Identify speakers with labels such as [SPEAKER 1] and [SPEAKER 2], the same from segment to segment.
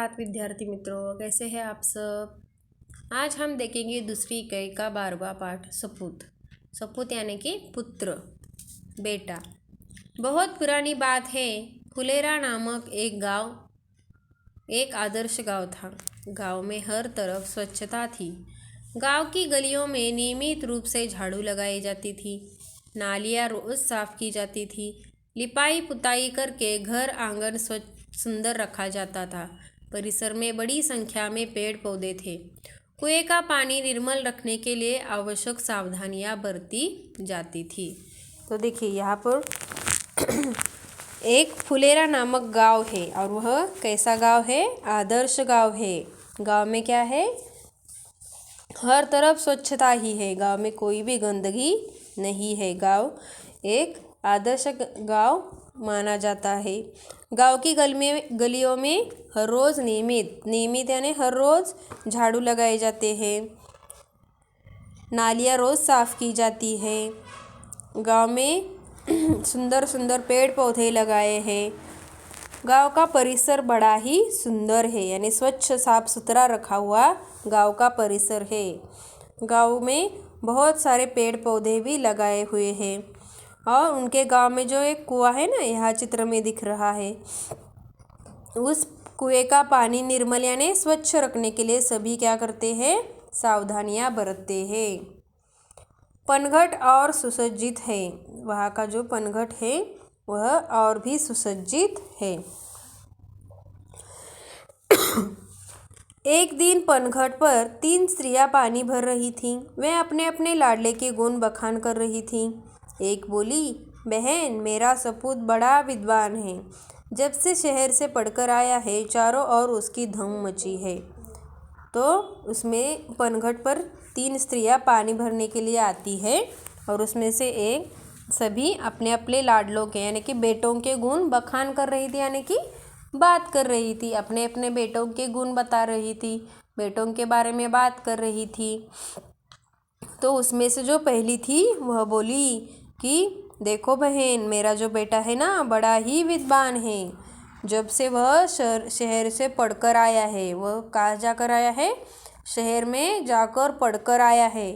[SPEAKER 1] विद्यार्थी मित्रों, कैसे हैं आप सब। आज हम देखेंगे दूसरी इकाई का 12वां पाठ सपूत। सपूत यानी कि पुत्र, बेटा। बहुत पुरानी बात है, फुलेरा नामक एक आदर्श गांव था। गांव में हर तरफ स्वच्छता थी। गांव की गलियों में नियमित रूप से झाड़ू लगाई जाती थी। नालियाँ रोज साफ की जाती थी। लिपाई पुताई करके घर आंगन स्वच्छ सुंदर रखा जाता था। परिसर में बड़ी संख्या में पेड़ पौधे थे। कुएं का पानी निर्मल रखने के लिए आवश्यक सावधानियां बरती जाती थी। तो देखिए यहाँ पर एक फुलेरा नामक गांव है और वह कैसा गांव है? आदर्श गांव है। गांव में क्या है? हर तरफ स्वच्छता ही है। गांव में कोई भी गंदगी नहीं है। गांव एक आदर्श गांव माना जाता है। गांव की गलियों में हर रोज़ नियमित यानी हर रोज़ झाड़ू लगाए जाते हैं। नालियाँ रोज़ साफ़ की जाती है। गांव में सुंदर सुंदर पेड़ पौधे लगाए हैं। गांव का परिसर बड़ा ही सुंदर है, यानी स्वच्छ साफ सुथरा रखा हुआ गांव का परिसर है। गांव में बहुत सारे पेड़ पौधे भी लगाए हुए हैं और उनके गांव में जो एक कुआं है ना, यहाँ चित्र में दिख रहा है, उस कुएं का पानी निर्मल यानी स्वच्छ रखने के लिए सभी क्या करते हैं? सावधानियां बरतते हैं। पनघट और सुसज्जित है। वहाँ का जो पनघट है वह और भी सुसज्जित है। एक दिन पनघट पर 3 स्त्रियां पानी भर रही थीं। वे अपने अपने लाडले के गुण बखान कर रही थीं। एक बोली, बहन, मेरा सपूत बड़ा विद्वान है। जब से शहर से पढ़कर आया है, चारों ओर उसकी धूम मची है। तो उसमें पनघट पर 3 स्त्रियां पानी भरने के लिए आती है और उसमें से एक सभी अपने अपने लाडलों के यानी कि बेटों के गुण बखान कर रही थी, यानी कि बात कर रही थी। अपने अपने बेटों के गुण बता रही थी, बेटों के बारे में बात कर रही थी। तो उसमें से जो पहली थी वह बोली कि देखो बहन, मेरा जो बेटा है ना, बड़ा ही विद्वान है। जब से वह शहर से पढ़कर आया है। वह कहाँ जाकर आया है? शहर में जाकर पढ़कर आया है।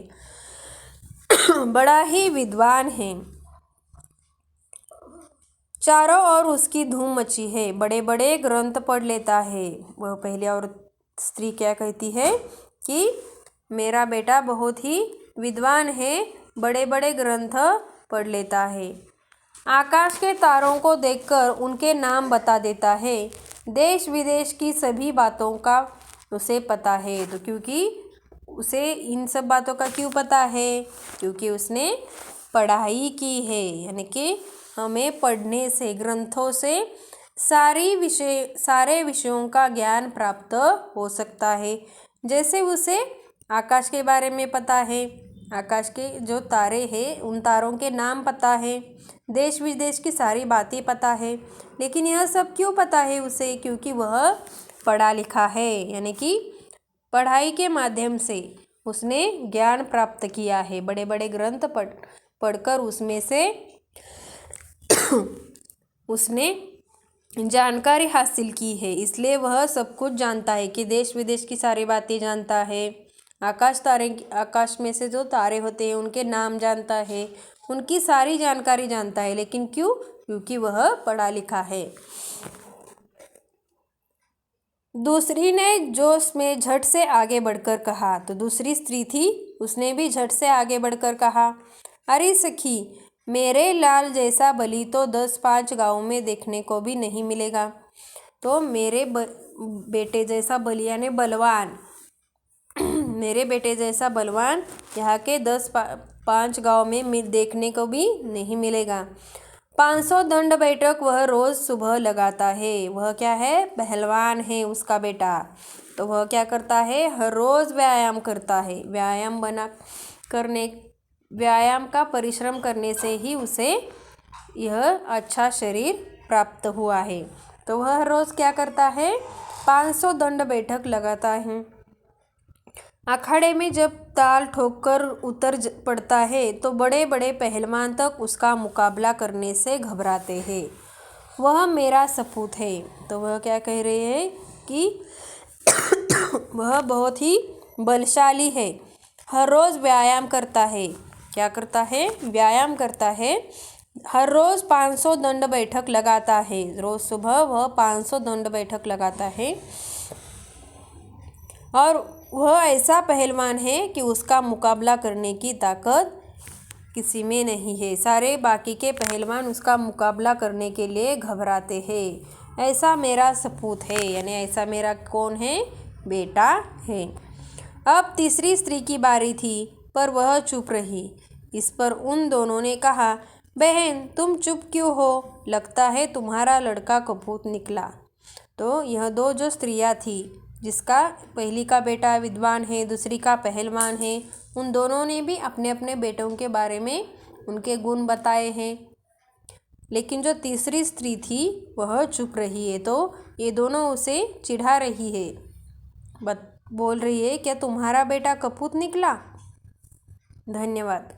[SPEAKER 1] बड़ा ही विद्वान है। चारों ओर उसकी धूम मची है। बड़े बड़े ग्रंथ पढ़ लेता है। वह पहले और स्त्री क्या कहती है कि मेरा बेटा बहुत ही विद्वान है, बड़े बड़े ग्रंथ पढ़ लेता है। आकाश के तारों को देखकर उनके नाम बता देता है। देश विदेश की सभी बातों का उसे पता है। तो क्योंकि उसे इन सब बातों का क्यों पता है? क्योंकि उसने पढ़ाई की है। यानी कि हमें पढ़ने से, ग्रंथों से सारे विषयों का ज्ञान प्राप्त हो सकता है। जैसे उसे आकाश के बारे में पता है, आकाश के जो तारे हैं उन तारों के नाम पता है, देश विदेश की सारी बातें पता है। लेकिन यह सब क्यों पता है उसे? क्योंकि वह पढ़ा लिखा है। यानी कि पढ़ाई के माध्यम से उसने ज्ञान प्राप्त किया है। बड़े बड़े ग्रंथ पढ़कर उसमें से उसने जानकारी हासिल की है। इसलिए वह सब कुछ जानता है कि देश विदेश की सारी बातें जानता है। आकाश में से जो तारे होते हैं उनके नाम जानता है, उनकी सारी जानकारी जानता है। लेकिन क्यों? क्योंकि वह पढ़ा लिखा है। दूसरी ने जोश में झट से आगे बढ़कर कहा। तो दूसरी स्त्री थी, उसने भी झट से आगे बढ़कर कहा, अरे सखी, मेरे लाल जैसा बलि तो 10-5 गाँव में देखने को भी नहीं मिलेगा। तो मेरे बेटे जैसा बलि यानी बलवान, मेरे बेटे जैसा बलवान यहाँ के 10-5 गाँव में देखने को भी नहीं मिलेगा। 500 दंड बैठक वह रोज़ सुबह लगाता है। वह क्या है? पहलवान है उसका बेटा। तो वह क्या करता है? हर रोज़ व्यायाम करता है। व्यायाम का परिश्रम करने से ही उसे यह अच्छा शरीर प्राप्त हुआ है। तो वह हर रोज़ क्या करता है? 500 दंड बैठक लगाता है। अखाड़े में जब ताल ठोककर उतर पड़ता है तो बड़े बड़े पहलवान तक उसका मुकाबला करने से घबराते हैं। वह मेरा सपूत है। तो वह क्या कह रहे हैं कि वह बहुत ही बलशाली है, हर रोज़ व्यायाम करता है। क्या करता है? व्यायाम करता है। हर रोज़ 500 दंड बैठक लगाता है। रोज़ सुबह वह 500 दंड बैठक लगाता है और वह ऐसा पहलवान है कि उसका मुकाबला करने की ताकत किसी में नहीं है। सारे बाकी के पहलवान उसका मुकाबला करने के लिए घबराते हैं। ऐसा मेरा सपूत है, यानी ऐसा मेरा कौन है? बेटा है। अब तीसरी स्त्री की बारी थी, पर वह चुप रही। इस पर उन दोनों ने कहा, बहन तुम चुप क्यों हो? लगता है तुम्हारा लड़का कपूत निकला। तो यह दो जो स्त्रियां थी, जिसका पहली का बेटा विद्वान है, दूसरी का पहलवान है, उन दोनों ने भी अपने अपने बेटों के बारे में उनके गुण बताए हैं। लेकिन जो तीसरी स्त्री थी वह चुप रही है। तो ये दोनों उसे चिढ़ा रही है, बोल रही है, क्या तुम्हारा बेटा कपूत निकला? धन्यवाद।